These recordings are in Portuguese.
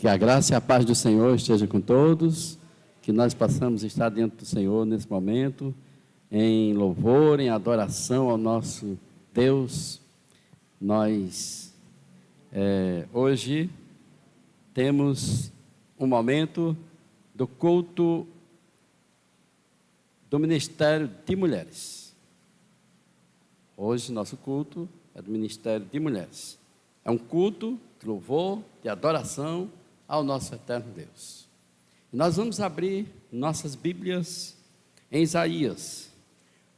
Que a graça e a paz do Senhor esteja com todos, que nós possamos estar diante do Senhor nesse momento, em louvor, em adoração ao nosso Deus. Nós, hoje, temos um momento do culto do Ministério de Mulheres. Hoje, nosso culto é do Ministério de Mulheres. É um culto de louvor, de adoração ao nosso eterno Deus. E nós vamos abrir nossas Bíblias em Isaías,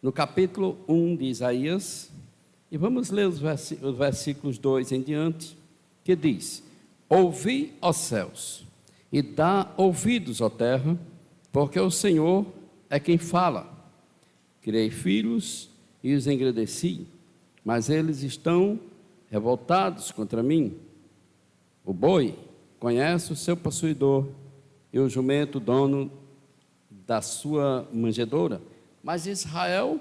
no capítulo 1 de Isaías, e vamos ler os versículos 2 em diante, que diz: Ouvi, ó céus, e dá ouvidos, ó terra, porque o Senhor é quem fala. Criei filhos e os engrandeci, mas eles estão revoltados contra mim. O boi conhece o seu possuidor, e o jumento, dono da sua manjedoura. Mas Israel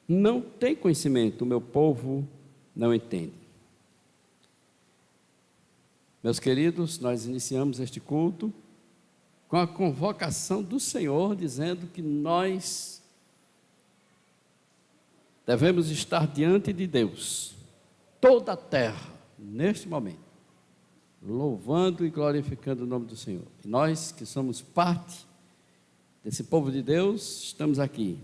não tem conhecimento, o meu povo não entende. Meus queridos, nós iniciamos este culto com a convocação do Senhor, dizendo que nós devemos estar diante de Deus, toda a terra, neste momento, louvando e glorificando o nome do Senhor. E nós que somos parte desse povo de Deus, estamos aqui.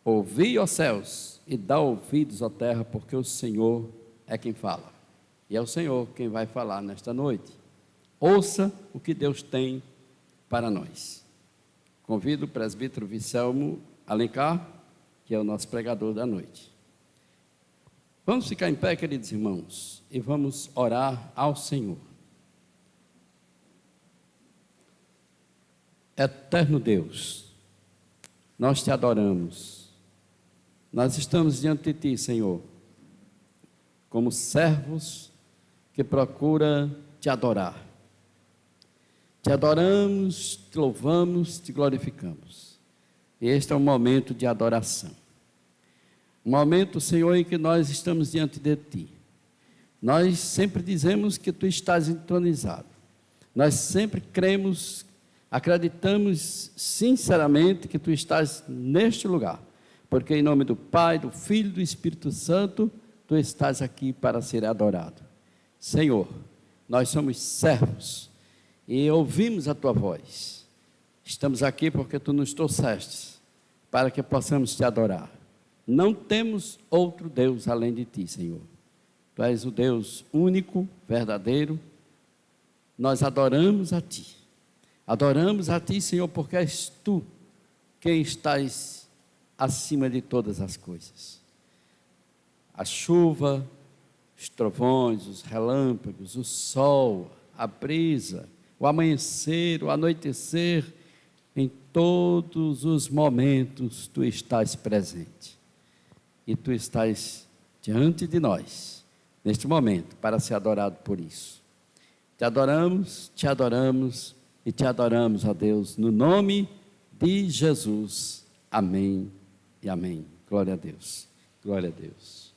Ouvi, ó céus, e dá ouvidos, ó terra, porque o Senhor é quem fala. E é o Senhor quem vai falar nesta noite. Ouça o que Deus tem para nós. Convido o presbítero Vicelmo Alencar, que é o nosso pregador da noite. Vamos ficar em pé, queridos irmãos, e vamos orar ao Senhor. Eterno Deus, nós te adoramos. Nós estamos diante de ti, Senhor, como servos que procuram te adorar. Te adoramos, te louvamos, te glorificamos. E este é um momento de adoração. Um momento, Senhor, em que nós estamos diante de ti. Nós sempre dizemos que tu estás entronizado. Nós sempre cremos, acreditamos sinceramente que tu estás neste lugar. Porque em nome do Pai, do Filho e do Espírito Santo, tu estás aqui para ser adorado. Senhor, nós somos servos e ouvimos a tua voz. Estamos aqui porque tu nos trouxeste para que possamos te adorar. Não temos outro Deus além de ti, Senhor. Tu és o Deus único, verdadeiro. Nós adoramos a ti. Adoramos a ti, Senhor, porque és tu quem estás acima de todas as coisas. A chuva, os trovões, os relâmpagos, o sol, a brisa, o amanhecer, o anoitecer, em todos os momentos tu estás presente. E tu estás diante de nós, neste momento, para ser adorado por isso. Te adoramos e te adoramos, ó Deus, no nome de Jesus. Amém e amém. Glória a Deus, glória a Deus.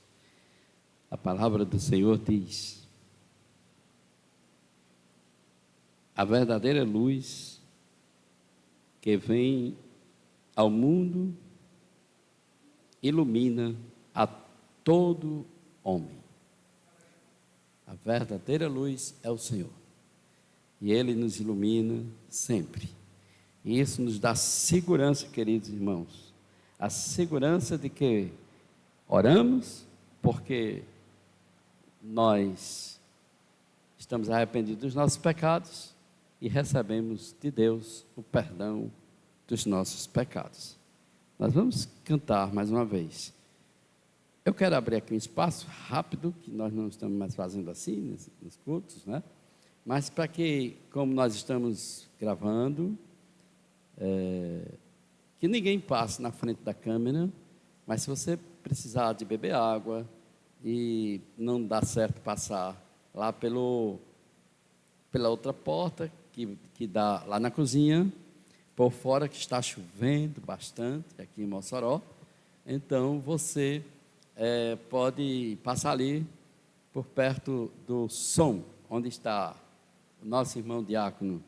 A palavra do Senhor diz: a verdadeira luz que vem ao mundo ilumina a todo homem. A verdadeira luz é o Senhor. E Ele nos ilumina sempre. E isso nos dá segurança, queridos irmãos. A segurança de que oramos porque nós estamos arrependidos dos nossos pecados e recebemos de Deus o perdão dos nossos pecados. Nós vamos cantar mais uma vez. Eu quero abrir aqui um espaço rápido, que nós não estamos mais fazendo assim, nos cultos, né? Mas para que, como nós estamos gravando, que ninguém passe na frente da câmera, mas se você precisar de beber água e não dá certo passar lá pela outra porta, que dá lá na cozinha, por fora, que está chovendo bastante aqui em Mossoró, então você pode passar ali por perto do som, onde está o nosso irmão diácono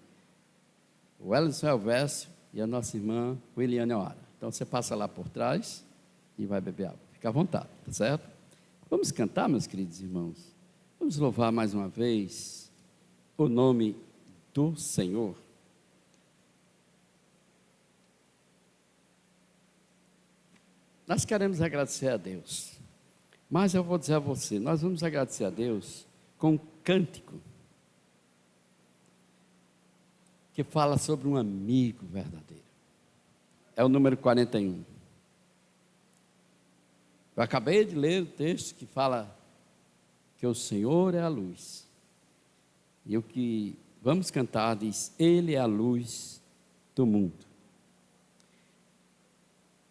Wellington Elvésio e a nossa irmã Williane Oara. Então você passa lá por trás e vai beber água. Fica à vontade, tá certo? Vamos cantar, meus queridos irmãos. Vamos louvar mais uma vez o nome do Senhor. Nós queremos agradecer a Deus, mas eu vou dizer a você, nós vamos agradecer a Deus com um cântico que fala sobre um amigo verdadeiro. É o número 41. Eu acabei de ler o texto que fala que o Senhor é a luz. E o que vamos cantar diz: Ele é a luz do mundo.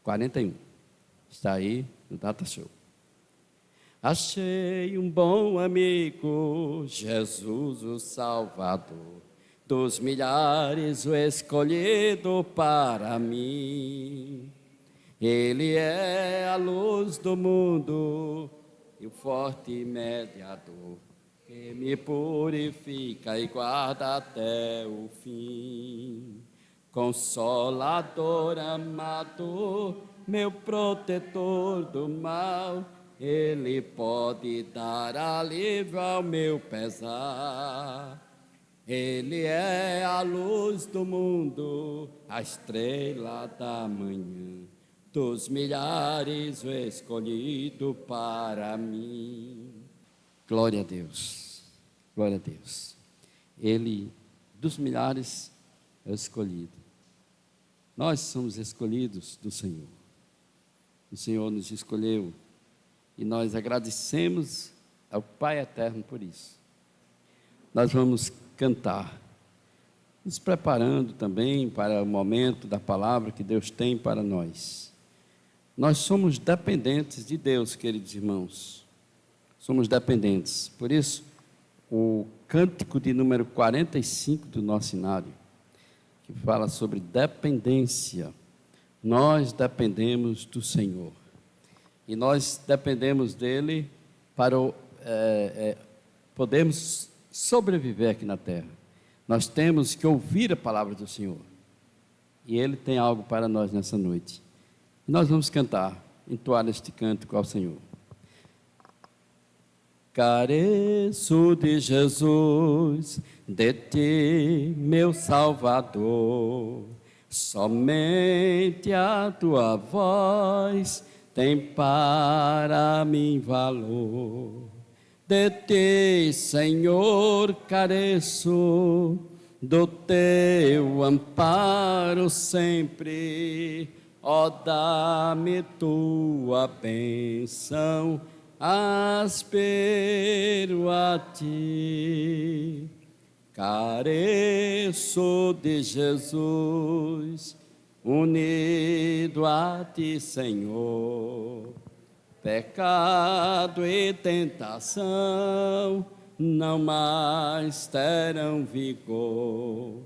41. Está aí no Data Show. Achei um bom amigo, Jesus o Salvador, dos milhares o escolhido para mim. Ele é a luz do mundo e o forte mediador, que me purifica e guarda até o fim. Consolador amado, meu protetor do mal, Ele pode dar alívio ao meu pesar. Ele é a luz do mundo, a estrela da manhã, dos milhares o escolhido para mim. Glória a Deus, glória a Deus. Ele, dos milhares, é o escolhido. Nós somos escolhidos do Senhor. O Senhor nos escolheu e nós agradecemos ao Pai Eterno por isso. Nós vamos cantar, nos preparando também para o momento da palavra que Deus tem para nós. Nós somos dependentes de Deus, queridos irmãos. Somos dependentes. Por isso, o cântico de número 45 do nosso inário, que fala sobre dependência. Nós dependemos do Senhor. E nós dependemos dEle para podermos sobreviver aqui na terra. Nós temos que ouvir a palavra do Senhor. E Ele tem algo para nós nessa noite. Nós vamos cantar, entoar este cântico ao Senhor. Careço de Jesus, de Ti, meu Salvador. Somente a Tua voz tem para mim valor. De Ti, Senhor, careço, do Teu amparo sempre. Ó, dá-me Tua bênção, aspiro a Ti. Careço de Jesus, unido a Ti, Senhor. Pecado e tentação não mais terão vigor.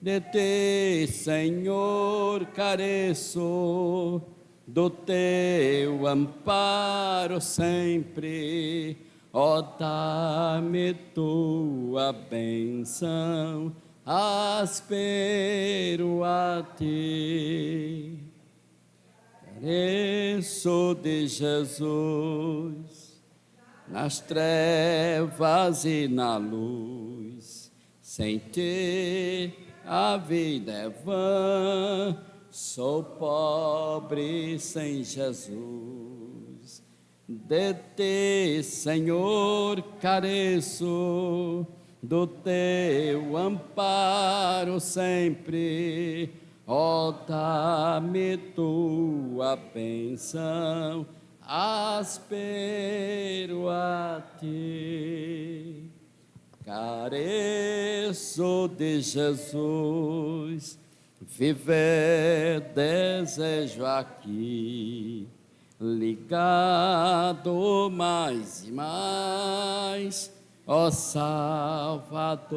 De Ti, Senhor, careço, do Teu amparo sempre. Ó, dá-me Tua bênção, aspiro a Ti. Careço de Jesus, nas trevas e na luz. Sem Ti a vida é vã, sou pobre sem Jesus. De Ti, Senhor, careço, do Teu amparo sempre. Ó, dá-me Tua bênção, aspiro a Ti. Careço de Jesus, viver desejo aqui, ligado mais e mais, ó Salvador,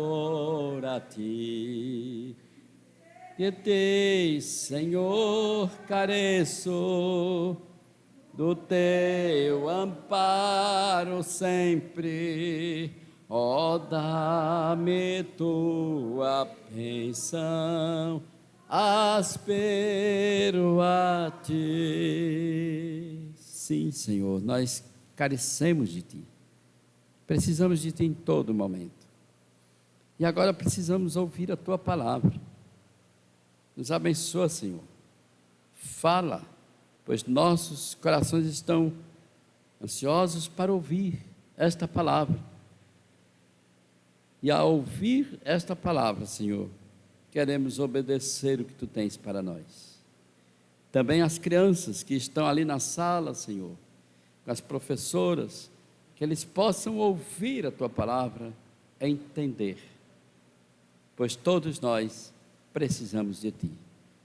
a Ti. De Ti, Senhor, careço, do Teu amparo sempre. Ó, dá dá-me tua bênção, aspiro a ti. Sim, Senhor, nós carecemos de ti, precisamos de ti em todo momento, e agora precisamos ouvir a tua palavra. Nos abençoa, Senhor, fala, pois nossos corações estão ansiosos para ouvir esta palavra. E ao ouvir esta palavra, Senhor, queremos obedecer o que tu tens para nós. Também as crianças que estão ali na sala, Senhor, com as professoras, que eles possam ouvir a tua palavra e entender, pois todos nós precisamos de ti.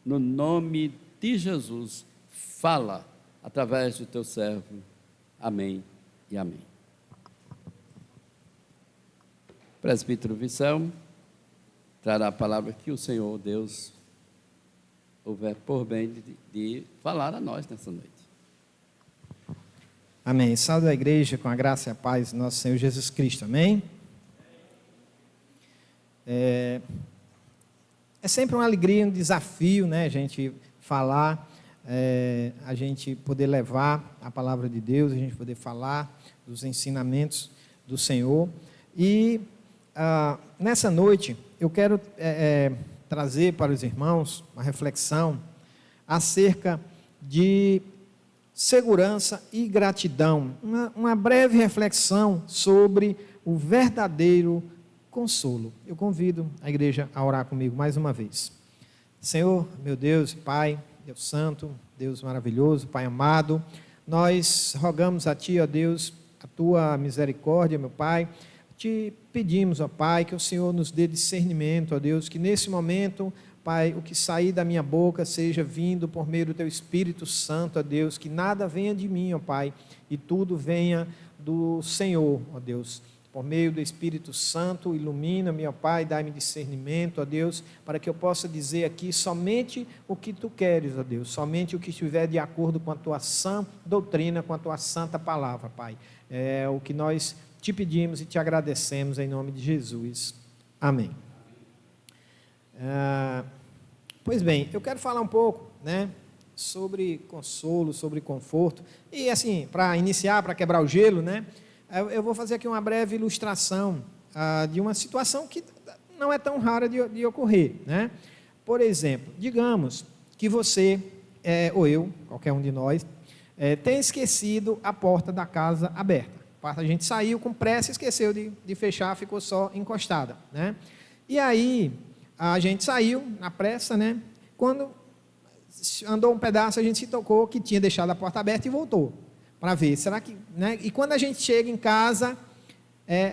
No nome de Jesus, fala através do teu servo. Amém e amém. Presbítero Vicel trará a palavra que o Senhor Deus houver por bem de falar a nós nessa noite. Amém. Salve a igreja com a graça e a paz do nosso Senhor Jesus Cristo. Amém. É sempre uma alegria, um desafio, né, a gente falar, a gente poder levar a palavra de Deus, a gente poder falar dos ensinamentos do Senhor. E nessa noite eu quero trazer para os irmãos uma reflexão acerca de segurança e gratidão, uma breve reflexão sobre o verdadeiro consolo. Eu convido a igreja a orar comigo mais uma vez. Senhor, meu Deus e Pai, Deus Santo, Deus maravilhoso, Pai amado, nós rogamos a Ti, ó Deus, a Tua misericórdia, meu Pai. Te pedimos, ó Pai, que o Senhor nos dê discernimento, ó Deus, que nesse momento, Pai, o que sair da minha boca seja vindo por meio do Teu Espírito Santo, ó Deus, que nada venha de mim, ó Pai, e tudo venha do Senhor, ó Deus. Por meio do Espírito Santo, ilumina-me, ó Pai, dá-me discernimento, ó Deus, para que eu possa dizer aqui somente o que Tu queres, ó Deus, somente o que estiver de acordo com a Tua sã doutrina, com a Tua santa palavra, Pai. É o que nós Te pedimos e Te agradecemos em nome de Jesus. Amém. Pois bem, eu quero falar um pouco, né, sobre consolo, sobre conforto, e assim, para iniciar, para quebrar o gelo, né, eu vou fazer aqui uma breve ilustração de uma situação que não é tão rara de ocorrer, né? Por exemplo, digamos que você, ou eu, qualquer um de nós, tenha esquecido a porta da casa aberta. A gente saiu com pressa, esqueceu de fechar, ficou só encostada, né? E aí, a gente saiu na pressa, né? Quando andou um pedaço, a gente se tocou que tinha deixado a porta aberta e voltou para ver, será que, né? E quando a gente chega em casa,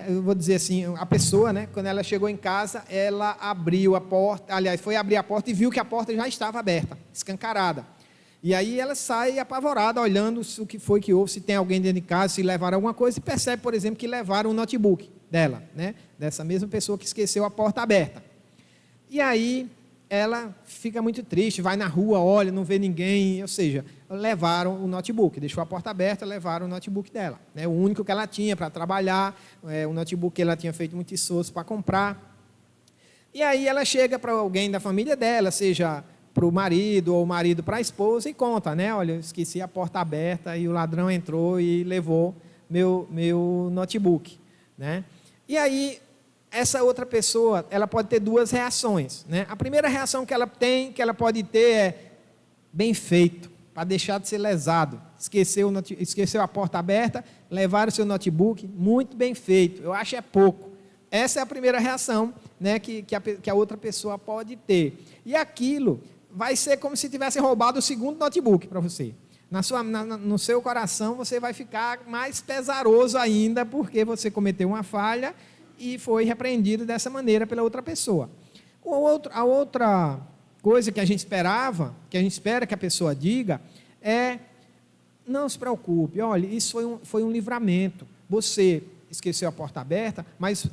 eu vou dizer assim, a pessoa, né, quando ela chegou em casa, ela abriu a porta, aliás, foi abrir a porta e viu que a porta já estava aberta, escancarada. E aí ela sai apavorada, olhando o que foi que houve, se tem alguém dentro de casa, se levaram alguma coisa, e percebe, por exemplo, que levaram o notebook dela, né, dessa mesma pessoa que esqueceu a porta aberta. E aí ela fica muito triste, vai na rua, olha, não vê ninguém, ou seja, levaram o notebook, deixou a porta aberta, levaram o notebook dela, né, o único que ela tinha para trabalhar, o notebook que ela tinha feito muito esforço para comprar. E aí ela chega para alguém da família dela, seja para o marido ou o marido para a esposa, e conta, né, olha, eu esqueci a porta aberta e o ladrão entrou e levou meu notebook, né. E aí essa outra pessoa, ela pode ter duas reações, né? A primeira reação que ela tem, que ela pode ter é: bem feito, para deixar de ser lesado, esqueceu a porta aberta, levaram o seu notebook, muito bem feito, eu acho pouco. Essa é a primeira reação, né, que a outra pessoa pode ter. E aquilo vai ser como se tivesse roubado o segundo notebook para você. No seu coração você vai ficar mais pesaroso ainda, porque você cometeu uma falha e foi repreendido dessa maneira pela outra pessoa. A outra coisa que a gente espera que a pessoa diga é: não se preocupe, olha, isso foi um livramento. Você esqueceu a porta aberta, mas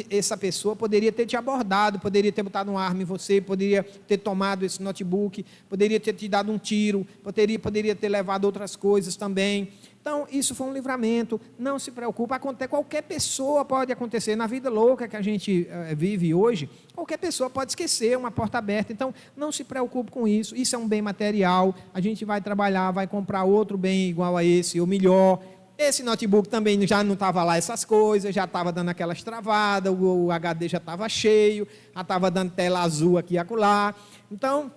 essa pessoa poderia ter te abordado, poderia ter botado uma arma em você, poderia ter tomado esse notebook, poderia ter te dado um tiro, poderia ter levado outras coisas também. Então, isso foi um livramento, não se preocupe, qualquer pessoa pode acontecer, na vida louca que a gente vive hoje, qualquer pessoa pode esquecer uma porta aberta, então não se preocupe com isso, isso é um bem material, a gente vai trabalhar, vai comprar outro bem igual a esse, ou melhor. Esse notebook também já não estava lá essas coisas, já estava dando aquelas travadas, o HD já estava cheio, já estava dando tela azul aqui e acolá. Então,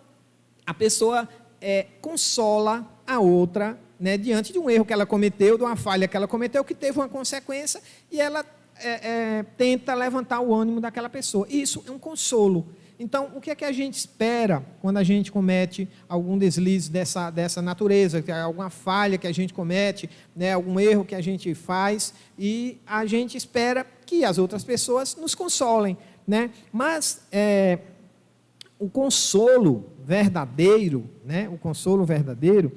a pessoa consola a outra, né, diante de um erro que ela cometeu, de uma falha que ela cometeu, que teve uma consequência, e ela tenta levantar o ânimo daquela pessoa. Isso é um consolo. Então, o que é que a gente espera quando a gente comete algum deslize dessa natureza, alguma falha que a gente comete, né, algum erro que a gente faz, e a gente espera que as outras pessoas nos consolem, né? Mas o consolo verdadeiro, né, o consolo verdadeiro,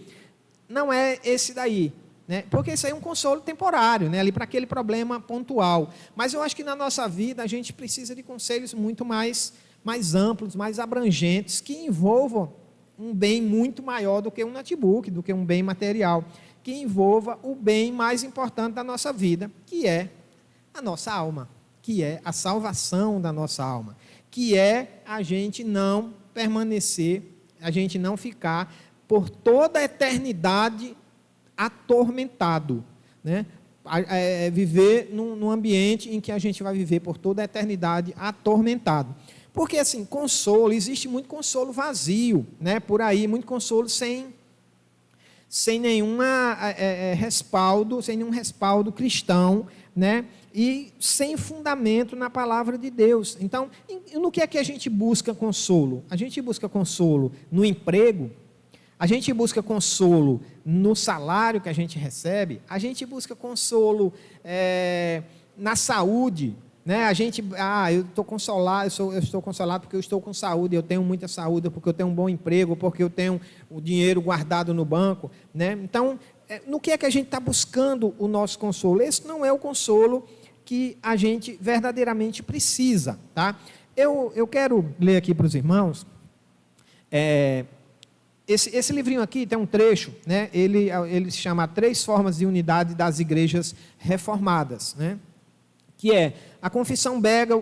não é esse daí, né? Porque isso aí é um consolo temporário, né? Ali para aquele problema pontual. Mas eu acho que na nossa vida a gente precisa de conselhos muito mais amplos, mais abrangentes, que envolvam um bem muito maior do que um notebook, do que um bem material, que envolva o bem mais importante da nossa vida, que é a nossa alma, que é a salvação da nossa alma, que é a gente não permanecer, a gente não ficar por toda a eternidade atormentado, né? Viver num ambiente em que a gente vai viver por toda a eternidade atormentado. Porque, assim, consolo, existe muito consolo vazio, né? Por aí, muito consolo sem nenhum respaldo cristão, né? E sem fundamento na palavra de Deus. Então, no que é que a gente busca consolo? A gente busca consolo no emprego, a gente busca consolo no salário que a gente recebe, a gente busca consolo na saúde, né? Eu estou consolado, eu estou consolado porque eu estou com saúde, eu tenho muita saúde, porque eu tenho um bom emprego, porque eu tenho o dinheiro guardado no banco, né? Então, no que é que a gente está buscando o nosso consolo? Esse não é o consolo que a gente verdadeiramente precisa, tá? Eu quero ler aqui para os irmãos, esse livrinho aqui tem um trecho, né? Ele se chama 3 Formas de Unidade das Igrejas Reformadas, né? Que é a Confissão Belga,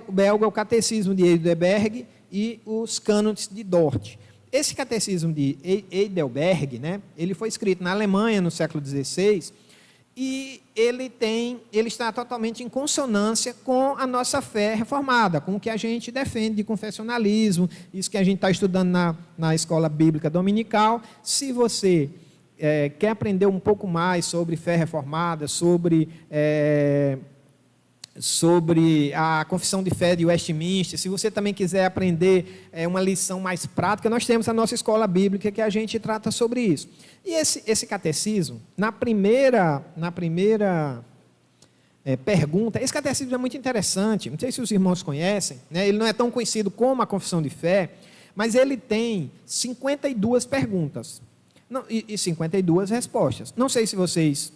o Catecismo de Heidelberg e os Cânones de Dort. Esse Catecismo de Heidelberg, né? Ele foi escrito na Alemanha no século XVI, e ele está totalmente em consonância com a nossa fé reformada, com o que a gente defende de confessionalismo, isso que a gente está estudando na escola bíblica dominical. Se você quer aprender um pouco mais sobre fé reformada, sobre a confissão de fé de Westminster, se você também quiser aprender uma lição mais prática, nós temos a nossa escola bíblica que a gente trata sobre isso. E esse catecismo, na primeira pergunta, esse catecismo é muito interessante, não sei se os irmãos conhecem, né? Ele não é tão conhecido como a confissão de fé, mas ele tem 52 perguntas e 52 respostas. Não sei se vocês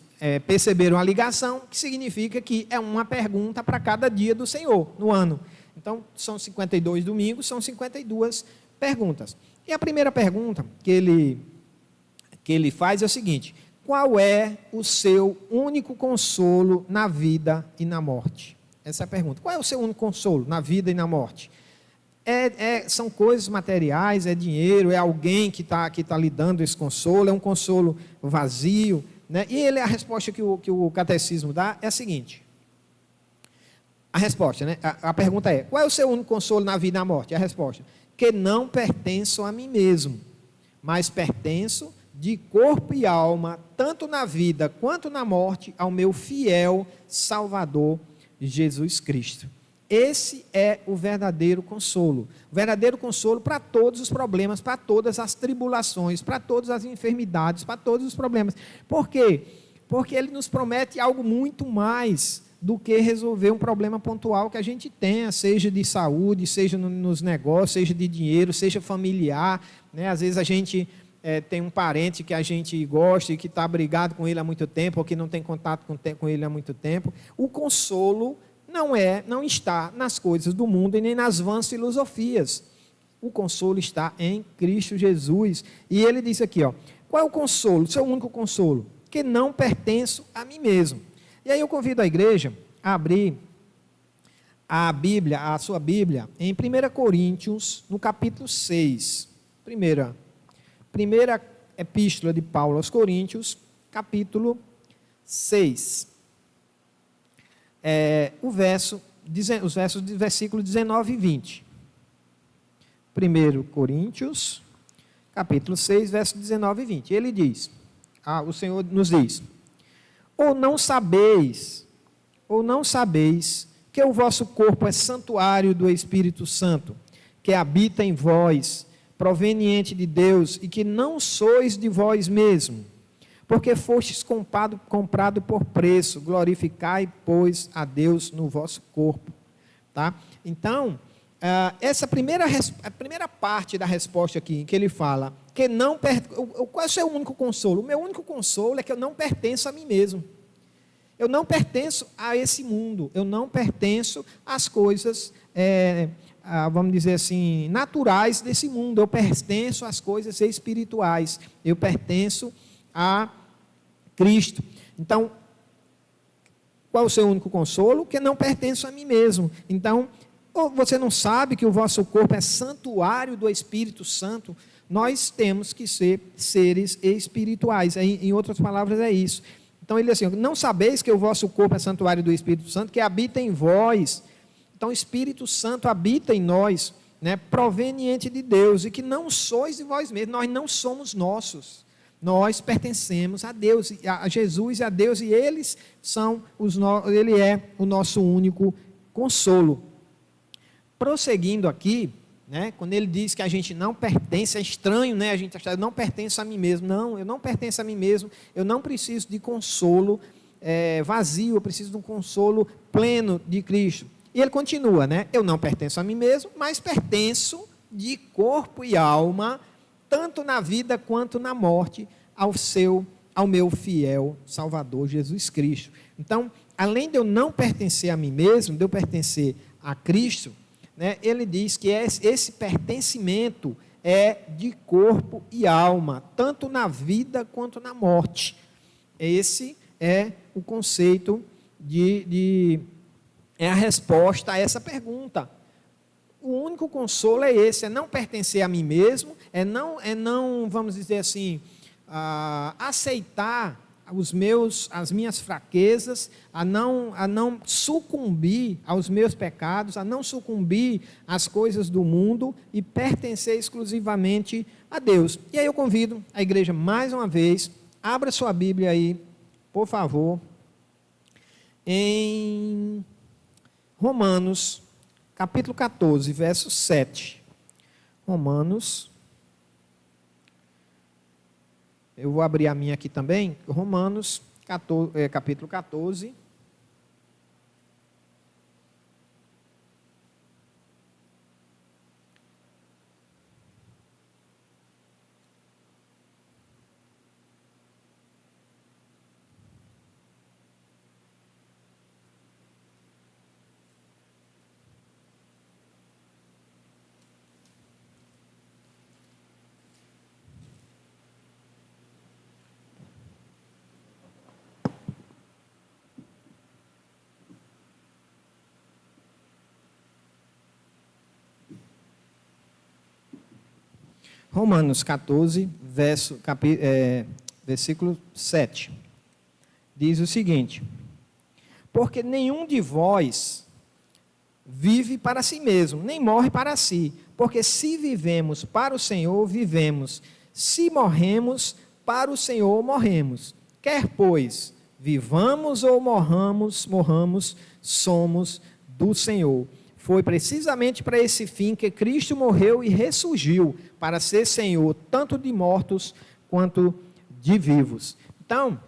perceberam a ligação, que significa que é uma pergunta para cada dia do Senhor, no ano. Então, são 52 domingos, são 52 perguntas. E a primeira pergunta que ele faz é o seguinte: qual é o seu único consolo na vida e na morte? Essa é a pergunta. Qual é o seu único consolo na vida e na morte? São coisas materiais, é dinheiro, é alguém que está lhe dando esse consolo, é um consolo vazio, né? E a resposta que o catecismo dá é a seguinte. A resposta, né? A pergunta é: qual é o seu único consolo na vida e na morte? A resposta: que não pertenço a mim mesmo, mas pertenço de corpo e alma, tanto na vida quanto na morte, ao meu fiel Salvador Jesus Cristo. Esse é o verdadeiro consolo. O verdadeiro consolo para todos os problemas, para todas as tribulações, para todas as enfermidades, para todos os problemas. Por quê? Porque ele nos promete algo muito mais do que resolver um problema pontual que a gente tenha, seja de saúde, seja nos negócios, seja de dinheiro, seja familiar, né? Às vezes a gente tem um parente que a gente gosta e que está brigado com ele há muito tempo, ou que não tem contato com ele há muito tempo. O consolo não está nas coisas do mundo e nem nas vãs filosofias. O consolo está em Cristo Jesus. E ele diz aqui, qual é o consolo, o seu único consolo? que não pertenço a mim mesmo. E aí eu convido a igreja a abrir a Bíblia, a sua Bíblia, em 1 Coríntios, no capítulo 6. Primeira epístola de Paulo aos Coríntios, capítulo 6. Os versos de versículo 19 e 20. 1 Coríntios, capítulo 6, versos 19 e 20. Ele diz, o Senhor nos diz, ou não sabeis que o vosso corpo é santuário do Espírito Santo, que habita em vós, proveniente de Deus, e que não sois de vós mesmo, porque fostes comprado por preço, glorificai, pois, a Deus no vosso corpo. Tá? Então, essa a primeira parte da resposta aqui, que ele fala, que não qual é o seu único consolo? O meu único consolo é que eu não pertenço a mim mesmo. Eu não pertenço a esse mundo, eu não pertenço às coisas, vamos dizer assim, naturais desse mundo, eu pertenço às coisas espirituais, eu pertenço a Cristo. Então, qual é o seu único consolo? Que não pertenço a mim mesmo. Então, ou você não sabe que o vosso corpo é santuário do Espírito Santo? Nós temos que ser seres espirituais, em outras palavras é isso. Então ele diz assim, não sabeis que o vosso corpo é santuário do Espírito Santo, que habita em vós. Então o Espírito Santo habita em nós, né, proveniente de Deus, e que não sois de vós mesmos, nós não somos nossos. Nós pertencemos a Deus, a Jesus e a Deus, e Ele é o nosso único consolo. Prosseguindo aqui, né, quando ele diz que a gente não pertence, é estranho, né, a gente achar, eu não pertenço a mim mesmo. Não, eu não pertenço a mim mesmo, eu não preciso de consolo vazio, eu preciso de um consolo pleno de Cristo. E ele continua, né, eu não pertenço a mim mesmo, mas pertenço de corpo e alma, tanto na vida quanto na morte, ao meu fiel Salvador Jesus Cristo. Então, além de eu não pertencer a mim mesmo, de eu pertencer a Cristo, né, ele diz que esse pertencimento é de corpo e alma, tanto na vida quanto na morte. Esse é o conceito é a resposta a essa pergunta. O único consolo é esse, é não pertencer a mim mesmo, é não vamos dizer assim, aceitar as minhas fraquezas, a não sucumbir aos meus pecados, a não sucumbir às coisas do mundo e pertencer exclusivamente a Deus. E aí eu convido a igreja mais uma vez, abra sua Bíblia aí, por favor, em Romanos, capítulo 14, verso 7. Romanos, eu vou abrir a minha aqui também, Romanos, capítulo 14. Romanos 14, versículo 7, diz o seguinte: porque nenhum de vós vive para si mesmo, nem morre para si, porque se vivemos para o Senhor, vivemos, se morremos, para o Senhor morremos. Quer, pois, vivamos ou morramos, somos do Senhor. Foi precisamente para esse fim que Cristo morreu e ressurgiu, para ser Senhor tanto de mortos quanto de vivos. Então,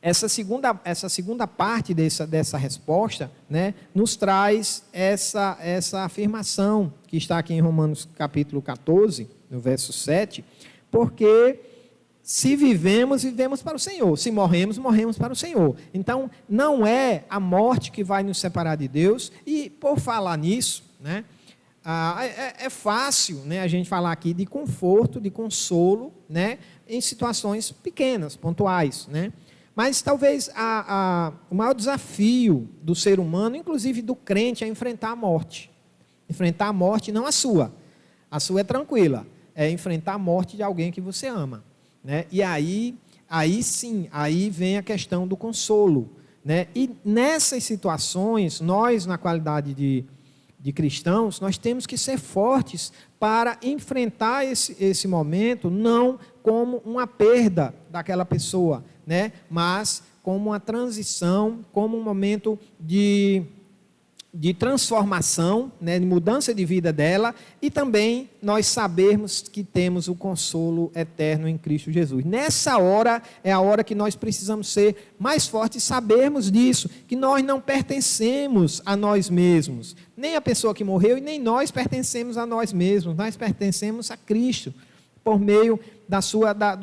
essa segunda parte dessa resposta, né, nos traz essa afirmação que está aqui em Romanos capítulo 14, no verso 7, porque se vivemos, vivemos para o Senhor, se morremos, morremos para o Senhor. Então, não é a morte que vai nos separar de Deus, e por falar nisso, né, é fácil, né, a gente falar aqui de conforto, de consolo, né, em situações pequenas, pontuais, né? Mas talvez o maior desafio do ser humano, inclusive do crente, é enfrentar a morte. Enfrentar a morte, não a sua. A sua é tranquila. É enfrentar a morte de alguém que você ama, né? E aí sim, aí vem a questão do consolo, né? E nessas situações, nós, na qualidade de cristãos, nós temos que ser fortes para enfrentar esse momento, não como uma perda daquela pessoa, né? Mas como uma transição, como um momento de transformação, né? De mudança de vida dela, e também nós sabermos que temos o consolo eterno em Cristo Jesus. Nessa hora é a hora que nós precisamos ser mais fortes e sabermos disso, que nós não pertencemos a nós mesmos, nem a pessoa que morreu e nem nós pertencemos a nós mesmos, nós pertencemos a Cristo, por meio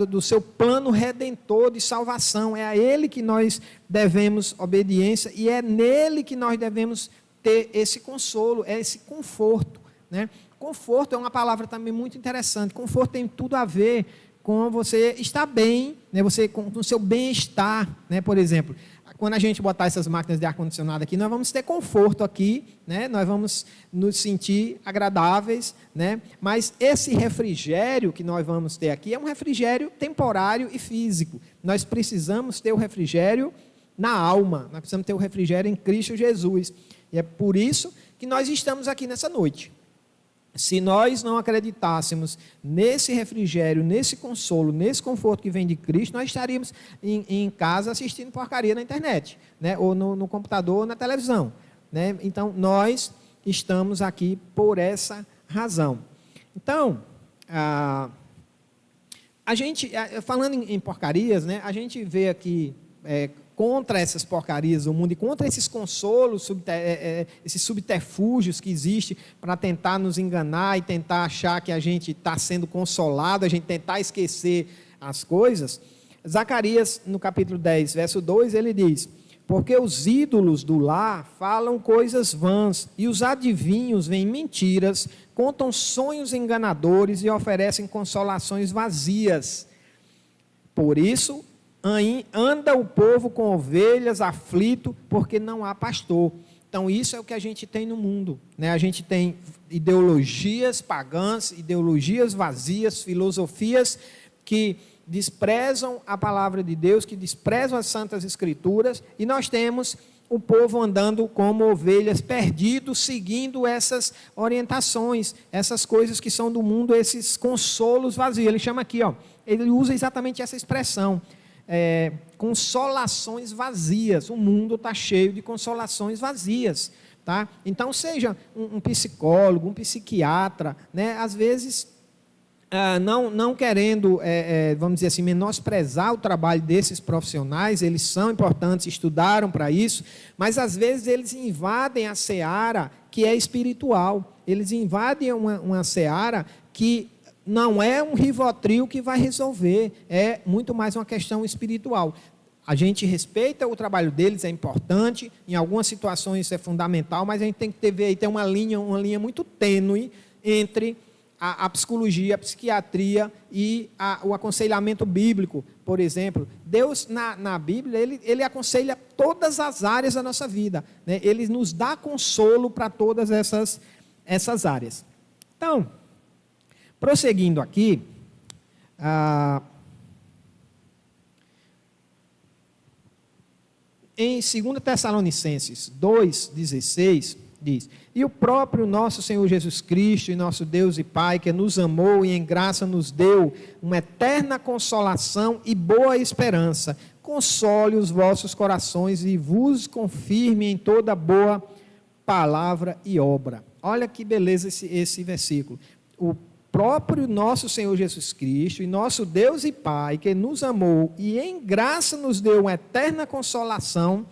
do seu plano redentor de salvação. É a Ele que nós devemos obediência e é nele que nós devemos ter esse consolo, esse conforto, né? Conforto é uma palavra também muito interessante. Conforto tem tudo a ver com você estar bem, né? Você com o seu bem-estar, né? Por exemplo, quando a gente botar essas máquinas de ar-condicionado aqui, nós vamos ter conforto aqui, né? Nós vamos nos sentir agradáveis, né? Mas esse refrigério que nós vamos ter aqui é um refrigério temporário e físico. Nós precisamos ter o refrigério na alma, nós precisamos ter o refrigério em Cristo Jesus. E é por isso que nós estamos aqui nessa noite. Se nós não acreditássemos nesse refrigério, nesse consolo, nesse conforto que vem de Cristo, nós estaríamos em casa assistindo porcaria na internet, né? Ou no computador ou na televisão, né? Então, nós estamos aqui por essa razão. Então, a gente, falando em porcarias, né? A gente vê aqui contra essas porcarias do mundo e contra esses consolos, esses subterfúgios que existem para tentar nos enganar e tentar achar que a gente está sendo consolado, a gente tentar esquecer as coisas. Zacarias, no capítulo 10, verso 2, ele diz: porque os ídolos do lar falam coisas vãs, e os adivinhos veem mentiras, contam sonhos enganadores e oferecem consolações vazias. Por isso anda o povo com ovelhas, aflito, porque não há pastor. Então, isso é o que a gente tem no mundo, né? A gente tem ideologias pagãs, ideologias vazias, filosofias que desprezam a palavra de Deus, que desprezam as santas escrituras, e nós temos o povo andando como ovelhas, perdidos, seguindo essas orientações, essas coisas que são do mundo, esses consolos vazios. Ele chama aqui, ele usa exatamente essa expressão. Consolações vazias. O mundo está cheio de consolações vazias, tá? Então, seja um psicólogo, um psiquiatra, né? Às vezes, não querendo, vamos dizer assim, menosprezar o trabalho desses profissionais, eles são importantes, estudaram para isso, mas às vezes eles invadem a seara que é espiritual, eles invadem uma seara que não é um Rivotril que vai resolver, é muito mais uma questão espiritual. A gente respeita o trabalho deles, é importante, em algumas situações isso é fundamental, mas a gente tem que ver aí, tem uma linha muito tênue entre a psicologia, a psiquiatria e o aconselhamento bíblico. Por exemplo, Deus na Bíblia, ele aconselha todas as áreas da nossa vida, né? Ele nos dá consolo para todas essas áreas. Então, prosseguindo aqui, em 2 Tessalonicenses 2,16, diz: e o próprio nosso Senhor Jesus Cristo, e nosso Deus e Pai, que nos amou e em graça nos deu uma eterna consolação e boa esperança, console os vossos corações e vos confirme em toda boa palavra e obra. Olha que beleza esse versículo. O próprio nosso Senhor Jesus Cristo e nosso Deus e Pai, que nos amou e em graça nos deu uma eterna consolação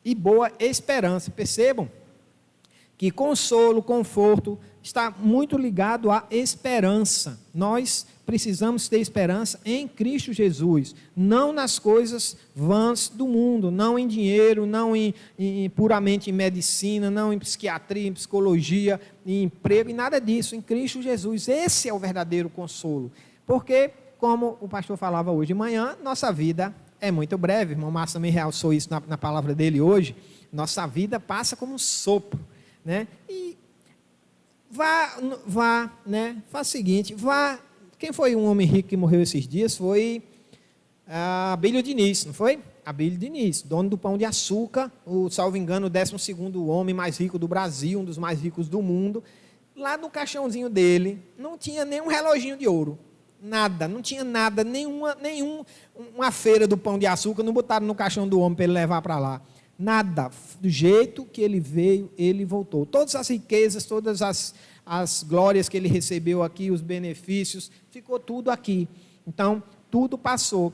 e boa esperança. Percebam que consolo, conforto, está muito ligado à esperança. Nós precisamos ter esperança em Cristo Jesus, não nas coisas vãs do mundo, não em dinheiro, não puramente em medicina, não em psiquiatria, em psicologia, em emprego, e nada disso, em Cristo Jesus. Esse é o verdadeiro consolo, porque, como o pastor falava hoje de manhã, nossa vida é muito breve. O irmão Márcio também realçou isso na palavra dele hoje. Nossa vida passa como um sopro, né? E vá, né? Faz o seguinte, vá. Quem foi um homem rico que morreu esses dias? Foi Abílio Diniz, não foi? Abílio Diniz, dono do Pão de Açúcar, salvo engano, o 12º homem mais rico do Brasil, um dos mais ricos do mundo. Lá no caixãozinho dele, não tinha nenhum reloginho de ouro. Nada, não tinha nada, uma feira do Pão de Açúcar, não botaram no caixão do homem para ele levar para lá. Nada, do jeito que ele veio, ele voltou. Todas as riquezas, todas as glórias que ele recebeu aqui, os benefícios, ficou tudo aqui. Então, tudo passou.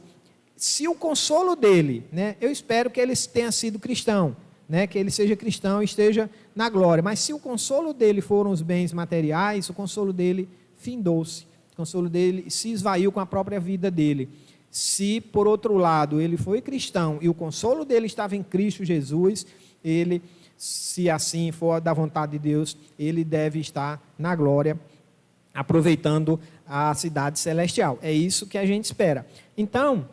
Se o consolo dele, né, eu espero que ele tenha sido cristão, né, que ele seja cristão e esteja na glória, mas se o consolo dele foram os bens materiais, o consolo dele findou-se, o consolo dele se esvaiu com a própria vida dele. Se, por outro lado, ele foi cristão e o consolo dele estava em Cristo Jesus, ele, se assim for da vontade de Deus, ele deve estar na glória, aproveitando a cidade celestial. É isso que a gente espera. Então,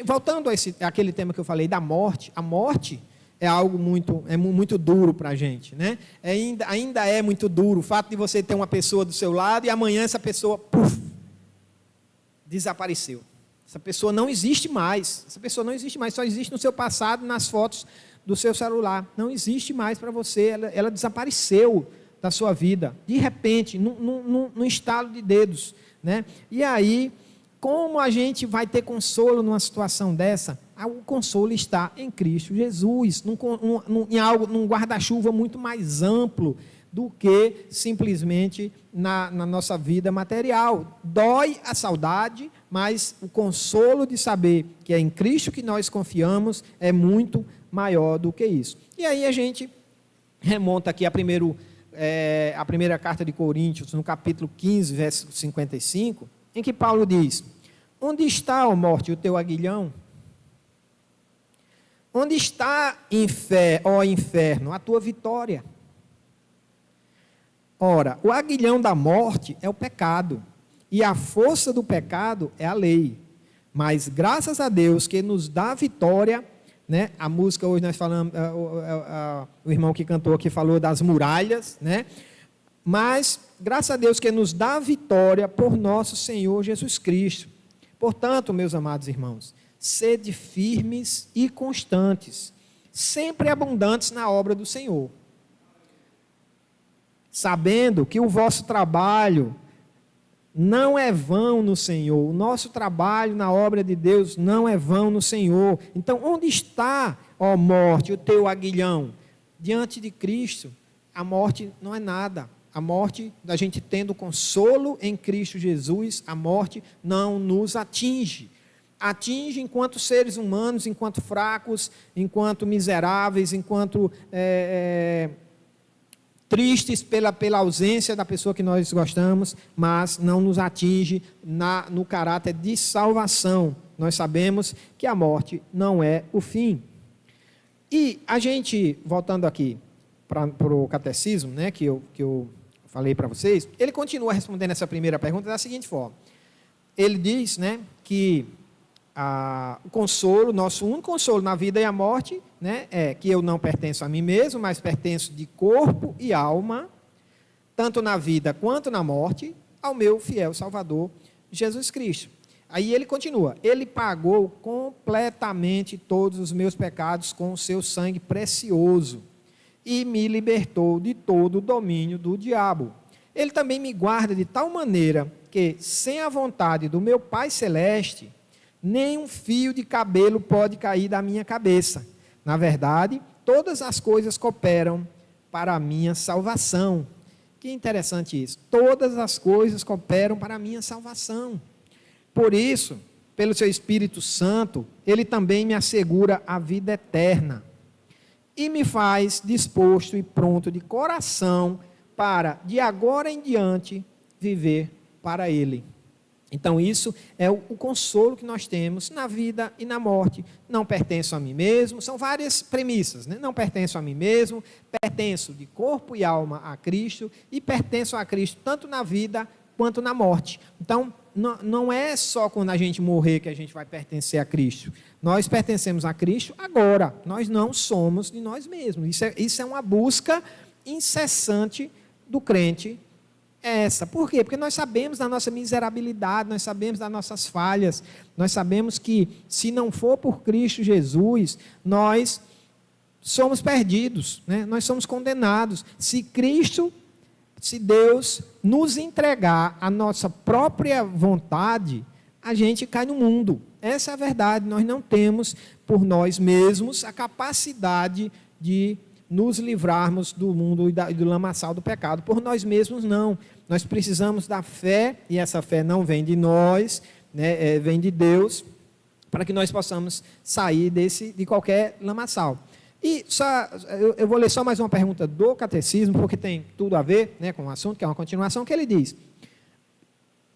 voltando àquele tema que eu falei da morte, a morte é algo muito duro para a gente, né? Ainda é muito duro o fato de você ter uma pessoa do seu lado e amanhã essa pessoa desapareceu. Essa pessoa não existe mais. Essa pessoa não existe mais, só existe no seu passado, nas fotos do seu celular. Não existe mais para você, ela desapareceu da sua vida, de repente, num estalo de dedos, né? E aí, como a gente vai ter consolo numa situação dessa? O consolo está em Cristo Jesus, num guarda-chuva muito mais amplo do que simplesmente na nossa vida material. Dói a saudade, mas o consolo de saber que é em Cristo que nós confiamos é muito maior do que isso. E aí a gente remonta aqui a primeira carta de Coríntios, no capítulo 15, verso 55, em que Paulo diz: onde está, ó morte, o teu aguilhão? Onde está, ó inferno, a tua vitória? Ora, o aguilhão da morte é o pecado, e a força do pecado é a lei. Mas graças a Deus que nos dá a vitória, né? A música hoje nós falamos, o irmão que cantou aqui falou das muralhas, né? Mas graças a Deus que nos dá a vitória por nosso Senhor Jesus Cristo. Portanto, meus amados irmãos, sede firmes e constantes, sempre abundantes na obra do Senhor, sabendo que o vosso trabalho não é vão no Senhor. O nosso trabalho na obra de Deus não é vão no Senhor. Então, onde está, ó morte, o teu aguilhão? Diante de Cristo, a morte não é nada. A morte, da gente tendo consolo em Cristo Jesus, a morte não nos atinge. Atinge enquanto seres humanos, enquanto fracos, enquanto miseráveis, enquanto tristes pela ausência da pessoa que nós gostamos, mas não nos atinge no caráter de salvação. Nós sabemos que a morte não é o fim. E a gente, voltando aqui para o catecismo, né, que eu falei para vocês, ele continua respondendo essa primeira pergunta da seguinte forma. Ele diz, né, que o consolo, nosso único consolo na vida e a morte, né, é que eu não pertenço a mim mesmo, mas pertenço de corpo e alma, tanto na vida quanto na morte, ao meu fiel Salvador, Jesus Cristo. Aí ele continua, ele pagou completamente todos os meus pecados com o seu sangue precioso e me libertou de todo o domínio do diabo. Ele também me guarda de tal maneira que, sem a vontade do meu Pai Celeste, nem um fio de cabelo pode cair da minha cabeça. Na verdade, todas as coisas cooperam para a minha salvação. Que interessante isso. Todas as coisas cooperam para a minha salvação. Por isso, pelo seu Espírito Santo, ele também me assegura a vida eterna. E me faz disposto e pronto de coração para, de agora em diante, viver para Ele. Então, isso é o consolo que nós temos na vida e na morte. Não pertenço a mim mesmo, são várias premissas, né? Não pertenço a mim mesmo, pertenço de corpo e alma a Cristo e pertenço a Cristo tanto na vida quanto na morte. Então, não é só quando a gente morrer que a gente vai pertencer a Cristo. Nós pertencemos a Cristo agora, nós não somos de nós mesmos. Isso é uma busca incessante do crente. Por quê? Porque nós sabemos da nossa miserabilidade, nós sabemos das nossas falhas, nós sabemos que se não for por Cristo Jesus, nós somos perdidos, né? Nós somos condenados. Se Deus nos entregar a nossa própria vontade, a gente cai no mundo. Essa é a verdade, nós não temos por nós mesmos a capacidade de nos livrarmos do mundo e do lamaçal do pecado. Por nós mesmos não. Nós precisamos da fé, e essa fé não vem de nós, né, vem de Deus, para que nós possamos sair de qualquer lamaçal. E eu vou ler só mais uma pergunta do catecismo, porque tem tudo a ver, né, com o assunto, que é uma continuação, que ele diz: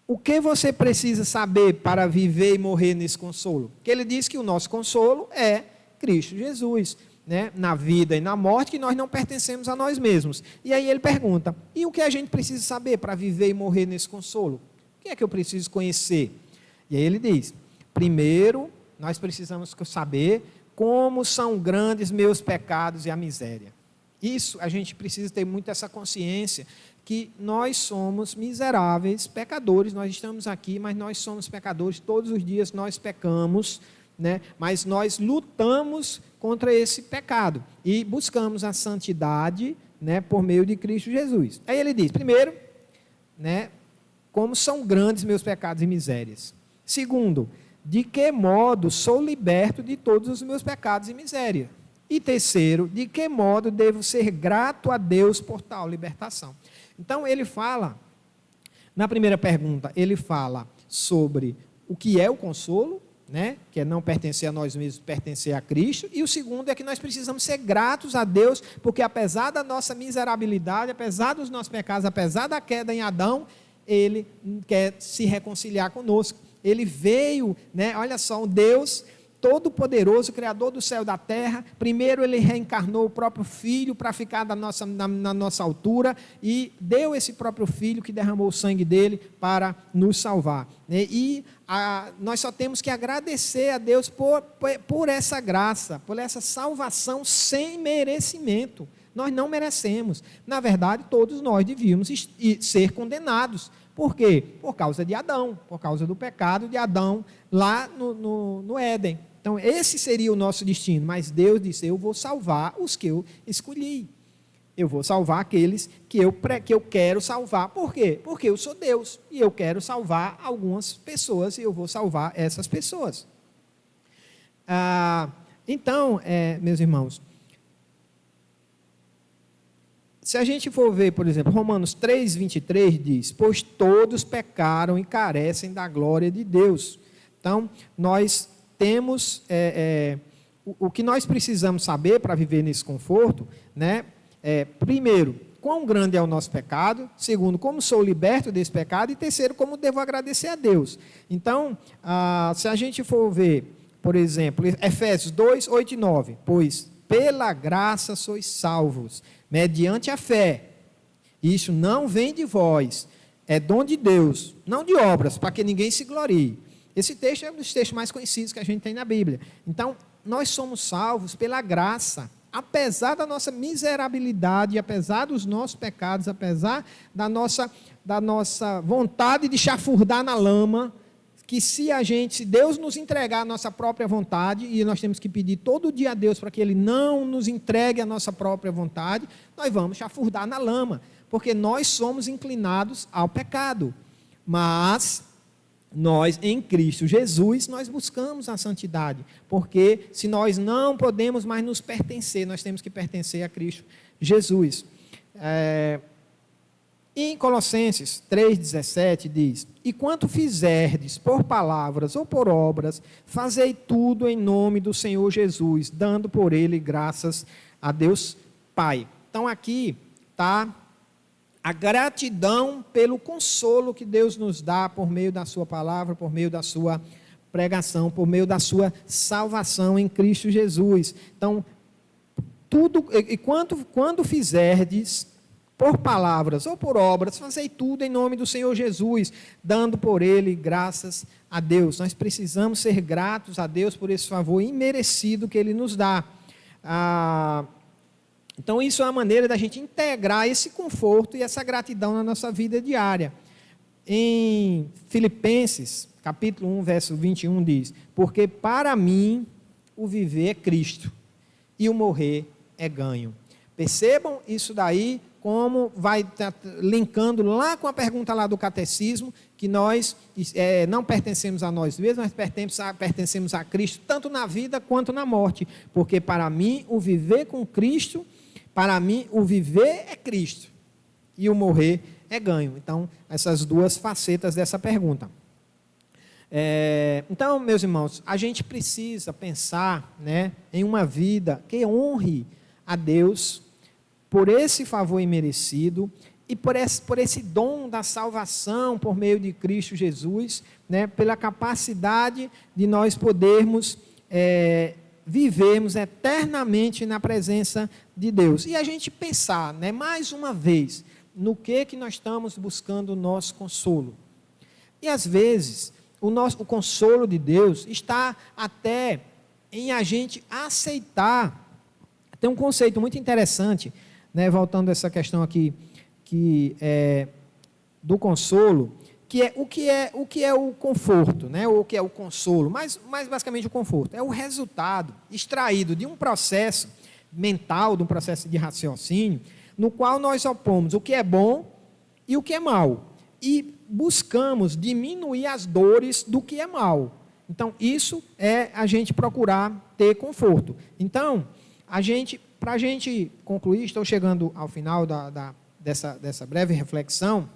o que você precisa saber para viver e morrer nesse consolo? Que ele diz que o nosso consolo é Cristo Jesus, né, na vida e na morte, que nós não pertencemos a nós mesmos. E aí ele pergunta: e o que a gente precisa saber para viver e morrer nesse consolo? O que é que eu preciso conhecer? E aí ele diz: primeiro, nós precisamos saber como são grandes meus pecados e a miséria. Isso, a gente precisa ter muito essa consciência, que nós somos miseráveis pecadores, nós estamos aqui, mas nós somos pecadores, todos os dias nós pecamos, né? Mas nós lutamos contra esse pecado e buscamos a santidade, né, por meio de Cristo Jesus. Aí ele diz, primeiro, né, como são grandes meus pecados e misérias. Segundo, de que modo sou liberto de todos os meus pecados e miséria. E terceiro, de que modo devo ser grato a Deus por tal libertação. Então ele fala, na primeira pergunta, ele fala sobre o que é o consolo, né, que é não pertencer a nós mesmos, pertencer a Cristo. E o segundo é que nós precisamos ser gratos a Deus, porque apesar da nossa miserabilidade, apesar dos nossos pecados, apesar da queda em Adão, Ele quer se reconciliar conosco. Ele veio, né, olha só, um Deus todo-poderoso, Criador do céu e da terra. Primeiro ele reencarnou o próprio Filho para ficar na nossa altura e deu esse próprio Filho que derramou o sangue dele para nos salvar. E nós só temos que agradecer a Deus por essa graça, por essa salvação sem merecimento. Nós não merecemos. Na verdade, todos nós devíamos ser condenados. Por quê? Por causa de Adão, por causa do pecado de Adão lá no Éden. Então, esse seria o nosso destino, mas Deus disse, eu vou salvar os que eu escolhi. Eu vou salvar aqueles que eu quero salvar. Por quê? Porque eu sou Deus e eu quero salvar algumas pessoas e eu vou salvar essas pessoas. Então, meus irmãos, se a gente for ver, por exemplo, Romanos 3:23 diz, pois todos pecaram e carecem da glória de Deus. Então, nós temos, o que nós precisamos saber para viver nesse conforto, né? Primeiro, quão grande é o nosso pecado. Segundo, como sou liberto desse pecado. E terceiro, como devo agradecer a Deus. Então, se a gente for ver, por exemplo, Efésios 2:8 e 9, pois pela graça sois salvos, mediante a fé. Isso não vem de vós, é dom de Deus, não de obras, para que ninguém se glorie. Esse texto é um dos textos mais conhecidos que a gente tem na Bíblia. Então, nós somos salvos pela graça, apesar da nossa miserabilidade, apesar dos nossos pecados, apesar da nossa vontade de chafurdar na lama, que se Deus nos entregar a nossa própria vontade, e nós temos que pedir todo dia a Deus para que Ele não nos entregue a nossa própria vontade, nós vamos chafurdar na lama, porque nós somos inclinados ao pecado. Mas nós, em Cristo Jesus, nós buscamos a santidade, porque se nós não podemos mais nos pertencer, nós temos que pertencer a Cristo Jesus. Em Colossenses 3,17 diz, e quanto fizerdes por palavras ou por obras, fazei tudo em nome do Senhor Jesus, dando por Ele graças a Deus Pai. Então aqui está a gratidão pelo consolo que Deus nos dá por meio da sua palavra, por meio da sua pregação, por meio da sua salvação em Cristo Jesus. Então, quando fizerdes, por palavras ou por obras, fazei tudo em nome do Senhor Jesus, dando por ele graças a Deus. Nós precisamos ser gratos a Deus por esse favor imerecido que ele nos dá. Então, isso é uma maneira da gente integrar esse conforto e essa gratidão na nossa vida diária. Em Filipenses, capítulo 1, verso 21, diz: porque para mim o viver é Cristo e o morrer é ganho. Percebam isso daí, como vai linkando lá com a pergunta lá do catecismo, que nós não pertencemos a nós mesmos, mas pertencemos a Cristo, tanto na vida quanto na morte. Porque para mim o viver com Cristo, para mim o viver é Cristo e o morrer é ganho. Então, essas duas facetas dessa pergunta. Então, meus irmãos, a gente precisa pensar, né, em uma vida que honre a Deus por esse favor imerecido e por esse dom da salvação por meio de Cristo Jesus, né, pela capacidade de nós podermos vivermos eternamente na presença de Deus. E a gente pensar, né, mais uma vez, no que nós estamos buscando o nosso consolo. E às vezes, o consolo de Deus está até em a gente aceitar. Tem um conceito muito interessante, né, voltando a essa questão aqui, do consolo, que é o que é o conforto, né, ou o que é o consolo, mas basicamente o conforto. É o resultado extraído de um processo mental, de um processo de raciocínio, no qual nós opomos o que é bom e o que é mal. E buscamos diminuir as dores do que é mal. Então, isso é a gente procurar ter conforto. Então, para a gente concluir, estou chegando ao final dessa breve reflexão,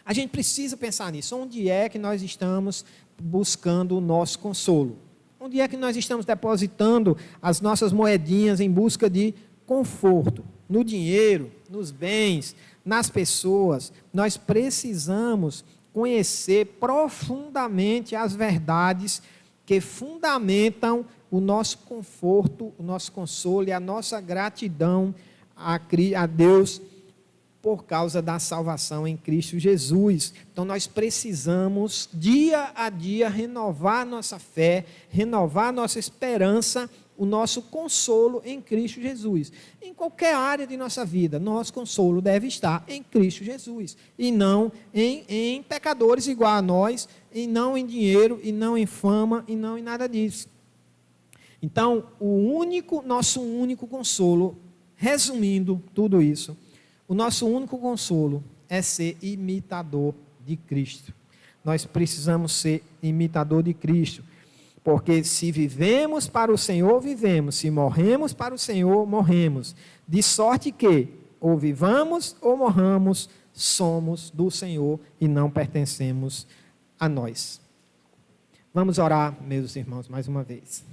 a gente precisa pensar nisso. Onde é que nós estamos buscando o nosso consolo? Onde é que nós estamos depositando as nossas moedinhas em busca de conforto? No dinheiro, nos bens, nas pessoas. Nós precisamos conhecer profundamente as verdades que fundamentam o nosso conforto, o nosso consolo e a nossa gratidão a Deus por causa da salvação em Cristo Jesus. Então nós precisamos dia a dia renovar nossa fé, renovar nossa esperança, o nosso consolo em Cristo Jesus. Em qualquer área de nossa vida, nosso consolo deve estar em Cristo Jesus, e não em pecadores igual a nós, e não em dinheiro, e não em fama, e não em nada disso. Então, nosso único consolo, resumindo tudo isso, o nosso único consolo é ser imitador de Cristo. Nós precisamos ser imitador de Cristo. Porque se vivemos para o Senhor, vivemos. Se morremos para o Senhor, morremos. De sorte que, ou vivamos ou morramos, somos do Senhor e não pertencemos a nós. Vamos orar, meus irmãos, mais uma vez.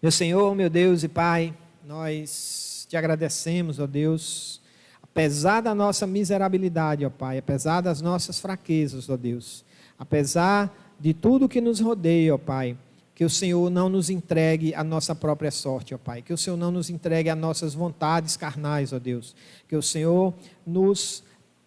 Meu Senhor, meu Deus e Pai, nós te agradecemos, ó Deus, apesar da nossa miserabilidade, ó Pai, apesar das nossas fraquezas, ó Deus, apesar de tudo que nos rodeia, ó Pai, que o Senhor não nos entregue a nossa própria sorte, ó Pai, que o Senhor não nos entregue as nossas vontades carnais, ó Deus, que o Senhor nos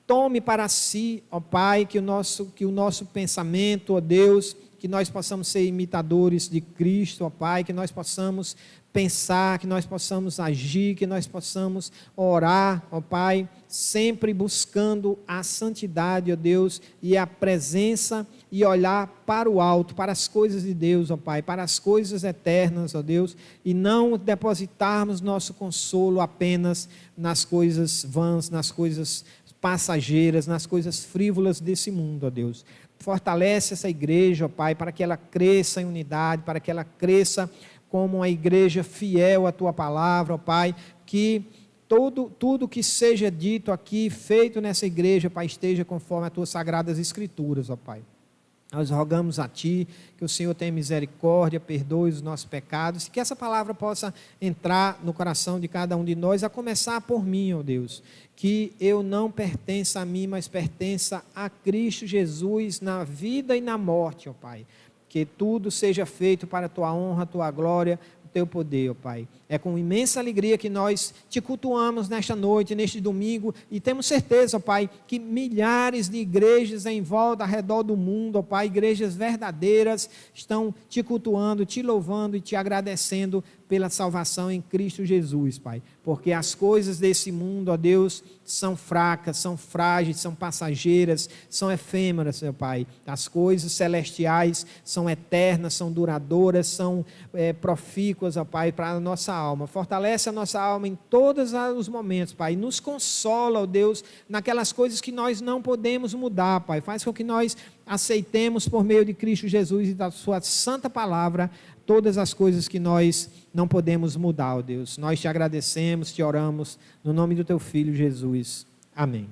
tome para si, ó Pai, que o nosso pensamento, ó Deus, que nós possamos ser imitadores de Cristo, ó Pai, que nós possamos pensar, que nós possamos agir, que nós possamos orar, ó Pai, sempre buscando a santidade, ó Deus, e a presença e olhar para o alto, para as coisas de Deus, ó Pai, para as coisas eternas, ó Deus, e não depositarmos nosso consolo apenas nas coisas vãs, nas coisas passageiras, nas coisas frívolas desse mundo, ó Deus. Fortalece essa igreja, ó Pai, para que ela cresça em unidade, para que ela cresça como uma igreja fiel à Tua palavra, ó Pai, que tudo que seja dito aqui, feito nessa igreja, Pai, esteja conforme as Tuas sagradas Escrituras, ó Pai. Nós rogamos a Ti que o Senhor tenha misericórdia, perdoe os nossos pecados, que essa palavra possa entrar no coração de cada um de nós, a começar por mim, ó Deus, que eu não pertença a mim, mas pertença a Cristo Jesus na vida e na morte, ó Pai. Que tudo seja feito para a Tua honra, a Tua glória, o Teu poder, ó Pai. É com imensa alegria que nós Te cultuamos nesta noite, neste domingo, e temos certeza, ó Pai, que milhares de igrejas em volta, ao redor do mundo, ó Pai, igrejas verdadeiras, estão Te cultuando, Te louvando e Te agradecendo pela salvação em Cristo Jesus, Pai. Porque as coisas desse mundo, ó Deus, são fracas, são frágeis, são passageiras, são efêmeras, meu Pai. As coisas celestiais são eternas, são duradouras, são profícuas, ó Pai, para a nossa alma. Fortalece a nossa alma em todos os momentos, Pai. Nos consola, ó Deus, naquelas coisas que nós não podemos mudar, Pai. Faz com que nós aceitemos por meio de Cristo Jesus e da Sua santa palavra todas as coisas que nós não podemos mudar, ó Deus. Nós Te agradecemos, Te oramos, no nome do Teu Filho Jesus. Amém.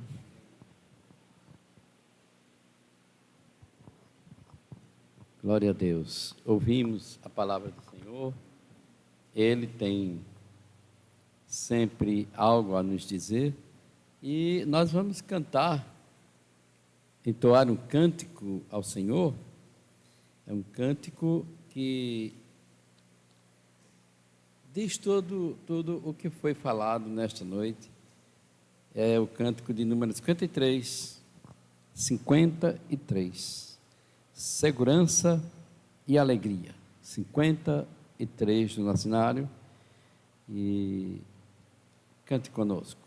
Glória a Deus. Ouvimos a palavra do Senhor. Ele tem sempre algo a nos dizer. E nós vamos cantar, entoar um cântico ao Senhor. É um cântico que diz tudo o que foi falado nesta noite. É o cântico de número 53. Segurança e alegria. 53 do nacionário. E cante conosco.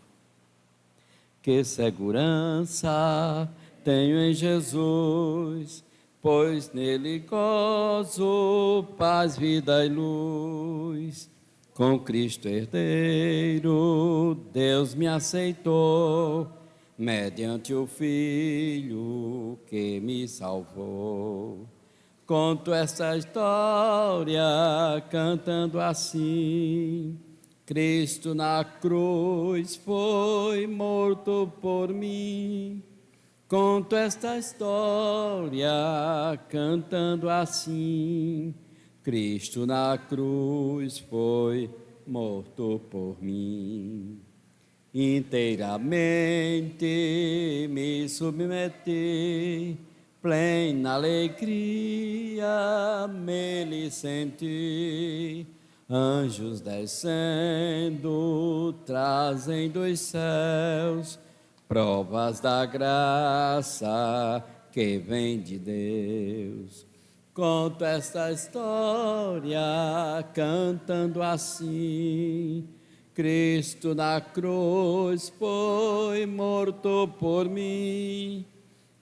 Que segurança tenho em Jesus, pois nele gozo, paz, vida e luz. Com Cristo herdeiro, Deus me aceitou, mediante o Filho que me salvou. Conto esta história cantando assim: Cristo na cruz foi morto por mim. Conto esta história cantando assim: Cristo na cruz foi morto por mim. Inteiramente me submeti, plena alegria nele senti. Anjos descendo, trazem dos céus provas da graça que vem de Deus. Conto esta história cantando assim: Cristo na cruz foi morto por mim.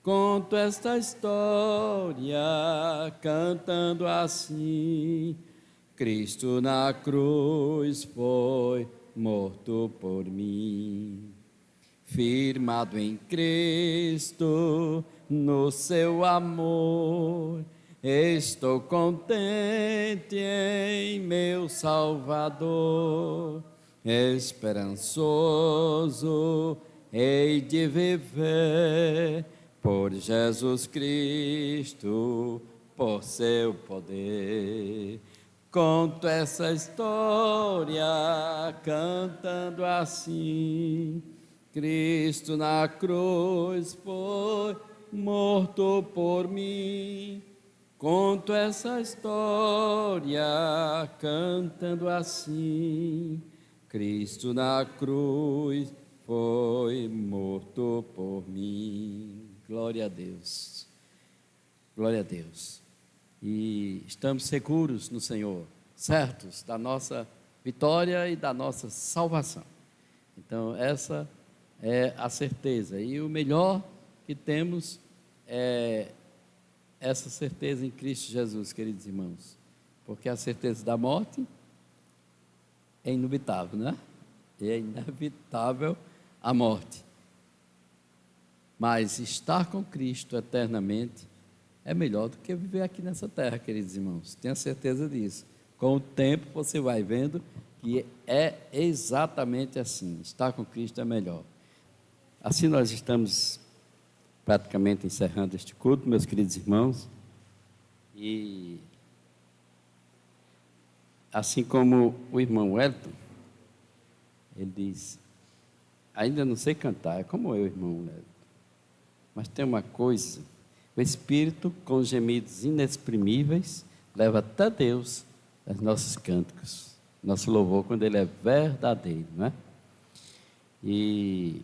Conto esta história cantando assim: Cristo na cruz foi morto por mim. Firmado em Cristo, no seu amor, estou contente em meu Salvador. Esperançoso hei de viver por Jesus Cristo, por seu poder. Conto essa história cantando assim: Cristo na cruz foi morto por mim. Conto essa história cantando assim: Cristo na cruz foi morto por mim. Glória a Deus. Glória a Deus. E estamos seguros no Senhor, certos da nossa vitória e da nossa salvação. Então, essa é a certeza. E o melhor que temos é essa certeza em Cristo Jesus, queridos irmãos. Porque a certeza da morte é inevitável, né? É inevitável a morte. Mas estar com Cristo eternamente é melhor do que viver aqui nessa terra, queridos irmãos. Tenha certeza disso. Com o tempo você vai vendo que é exatamente assim. Estar com Cristo é melhor. Assim nós estamos praticamente encerrando este culto, meus queridos irmãos. E assim como o irmão Wellington, ele diz, ainda não sei cantar, é como eu, irmão Wellington, mas tem uma coisa, o Espírito, com gemidos inexprimíveis, leva até Deus os nossos cânticos, nosso louvor, quando ele é verdadeiro, não é? E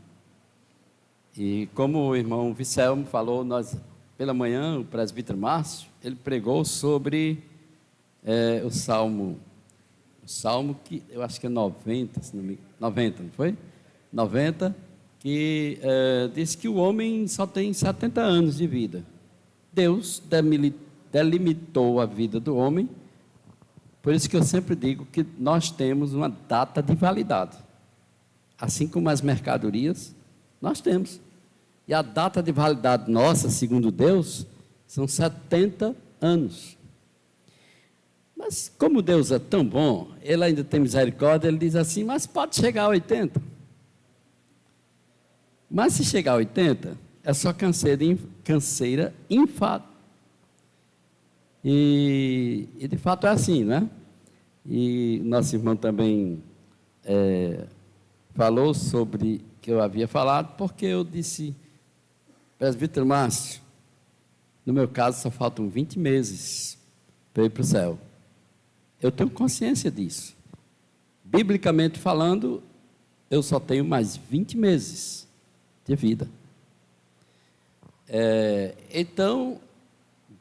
como o irmão Vicelmo falou, nós, pela manhã, o presbítero Márcio, ele pregou sobre o Salmo que eu acho que é 90, se não me, 90, não foi? 90, que diz que o homem só tem 70 anos de vida. Deus delimitou a vida do homem, por isso que eu sempre digo que nós temos uma data de validade. Assim como as mercadorias, nós temos. E a data de validade nossa, segundo Deus, são 70 anos. Mas como Deus é tão bom, Ele ainda tem misericórdia, Ele diz assim, mas pode chegar a 80. Mas se chegar a 80, é só canseira enfado. E de fato é assim, não é? E nosso irmão também falou sobre que eu havia falado, porque eu disse, presbítero Márcio, no meu caso só faltam 20 meses para eu ir para o céu. Eu tenho consciência disso. Biblicamente falando, eu só tenho mais 20 meses de vida. Então,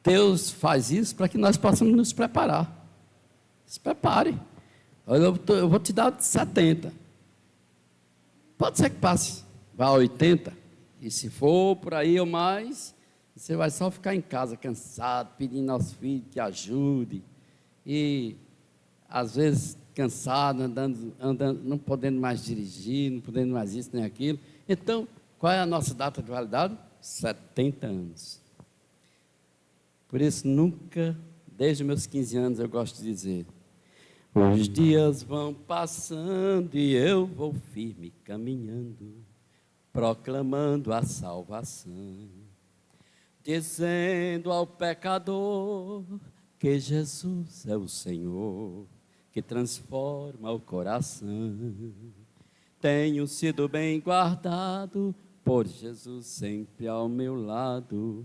Deus faz isso para que nós possamos nos preparar. Se prepare. Eu vou te dar 70. Pode ser que passe, vá a 80. E se for por aí ou mais, você vai só ficar em casa cansado, pedindo aos filhos que ajude. E às vezes cansado, andando, não podendo mais dirigir, não podendo mais isso nem aquilo. Então, qual é a nossa data de validade? 70 anos. Por isso, nunca, desde meus 15 anos, eu gosto de dizer, os dias vão passando e eu vou firme caminhando, proclamando a salvação, dizendo ao pecador que Jesus é o Senhor, que transforma o coração. Tenho sido bem guardado por Jesus sempre ao meu lado,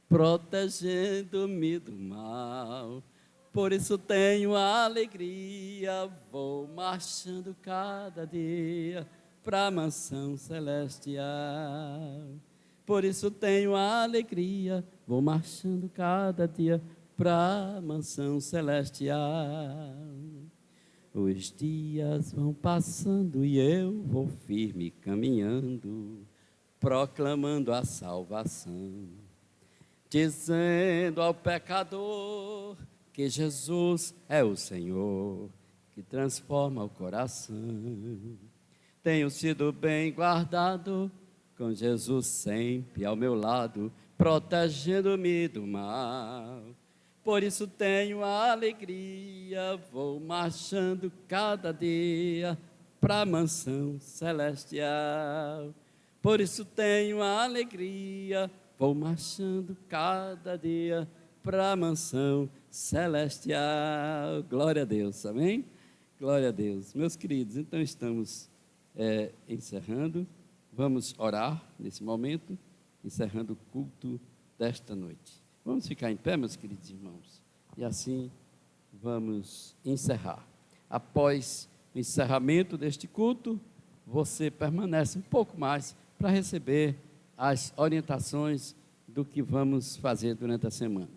protegendo-me do mal. Por isso tenho alegria, vou marchando cada dia para a mansão celestial. Por isso tenho alegria, vou marchando cada dia para a mansão celestial. Os dias vão passando e eu vou firme caminhando, proclamando a salvação, dizendo ao pecador que Jesus é o Senhor, que transforma o coração. Tenho sido bem guardado, com Jesus sempre ao meu lado, protegendo-me do mal. Por isso tenho alegria, vou marchando cada dia para a mansão celestial. Por isso tenho alegria, vou marchando cada dia para a mansão celestial. Glória a Deus, amém? Glória a Deus. Meus queridos, então estamos encerrando. Vamos orar nesse momento, encerrando o culto desta noite. Vamos ficar em pé, meus queridos irmãos, e assim vamos encerrar. Após o encerramento deste culto, você permanece um pouco mais para receber as orientações do que vamos fazer durante a semana.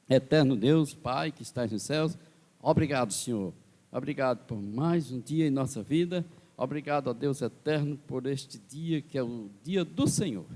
Eterno Deus, Pai, que estás nos céus, obrigado, Senhor. Obrigado por mais um dia em nossa vida. Obrigado, ó Deus eterno, por este dia que é o dia do Senhor.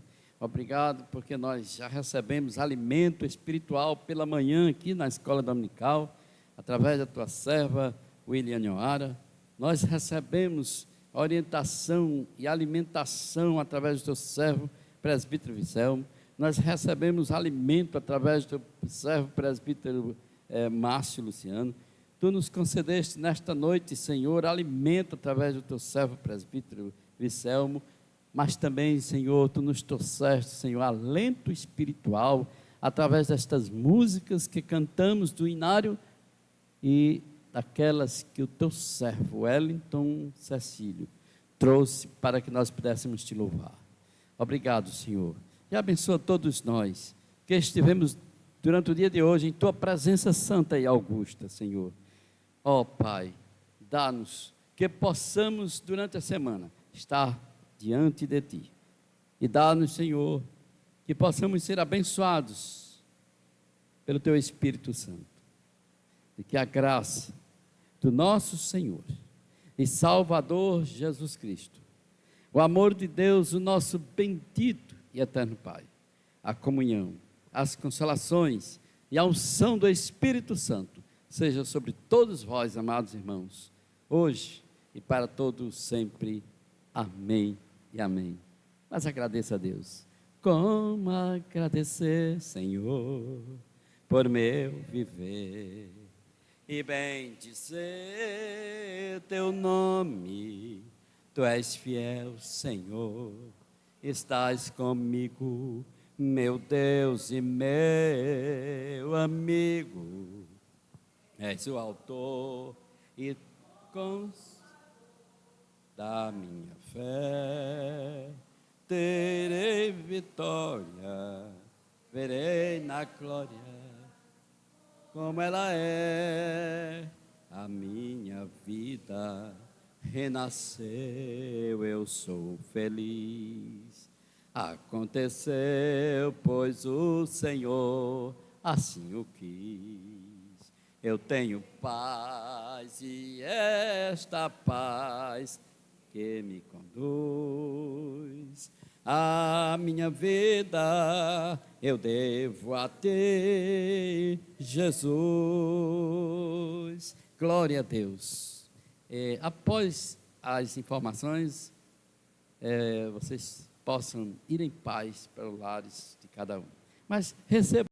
Obrigado porque nós já recebemos alimento espiritual pela manhã aqui na escola dominical, através da tua serva, Williane O'Hara. Nós recebemos orientação e alimentação através do teu servo, presbítero Vicelmo. Nós recebemos alimento através do teu servo, presbítero Márcio Luciano. Tu nos concedeste nesta noite, Senhor, alimento através do teu servo, presbítero Vicelmo. Mas também, Senhor, Tu nos trouxeste, Senhor, alento espiritual através destas músicas que cantamos do inário e daquelas que o teu servo, Wellington Cecílio, trouxe para que nós pudéssemos te louvar. Obrigado, Senhor. E abençoa todos nós que estivemos durante o dia de hoje em tua presença santa e augusta, Senhor. Ó Pai, dá-nos que possamos durante a semana estar diante de ti. E dá-nos, Senhor, que possamos ser abençoados pelo teu Espírito Santo. E que a graça do nosso Senhor e Salvador Jesus Cristo, o amor de Deus, o nosso bendito e eterno Pai, a comunhão, as consolações e a unção do Espírito Santo seja sobre todos vós, amados irmãos, hoje e para todos sempre. Amém e amém. Mas agradeça a Deus. Como agradecer, Senhor, por meu viver e bem dizer teu nome. Tu és fiel, Senhor, estás comigo, meu Deus e meu amigo. És o autor e da minha fé. Terei vitória, verei na glória como ela é. A minha vida renasceu, eu sou feliz. Aconteceu, pois o Senhor assim o quis. Eu tenho paz e esta paz que me conduz. A minha vida eu devo a ti, Jesus. Glória a Deus. Após as informações, vocês possam ir em paz para os lares de cada um. Mas receba